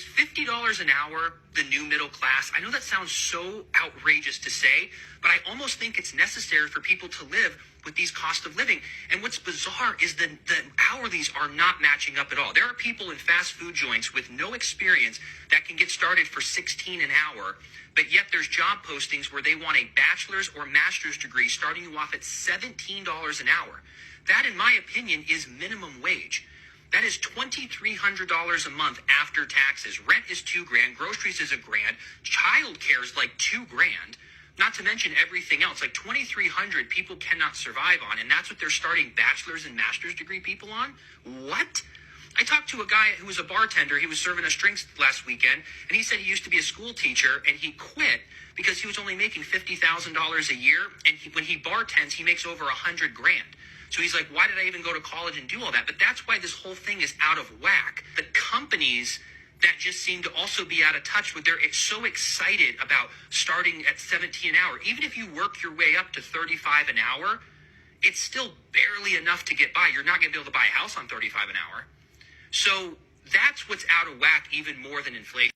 Is $50 an hour the new middle class? I know that sounds so outrageous to say, but I almost think it's necessary for people to live with these cost of living. And what's bizarre is the hourlies are not matching up at all. There are people in fast food joints with no experience that can get started for $16 an hour, but yet there's job postings where they want a bachelor's or master's degree starting you off at $17 an hour. That, in my opinion, is minimum wage. That is $2,300 a month after taxes. Rent is $2,000. Groceries is $1,000. Child care is like $2,000. Not to mention everything else. Like $2,300 people cannot survive on, and that's what they're starting bachelor's and master's degree people on? What? I talked to a guy who was a bartender. He was serving us drinks last weekend, and he said he used to be a school teacher, and he quit because he was only making $50,000 a year, and when he bartends, he makes over $100,000. So he's like, why did I even go to college and do all that? But that's why this whole thing is out of whack. The companies that just seem to also be out of touch with it's so excited about starting at $17 an hour. Even if you work your way up to $35 an hour, it's still barely enough to get by. You're not going to be able to buy a house on $35 an hour. So that's what's out of whack even more than inflation.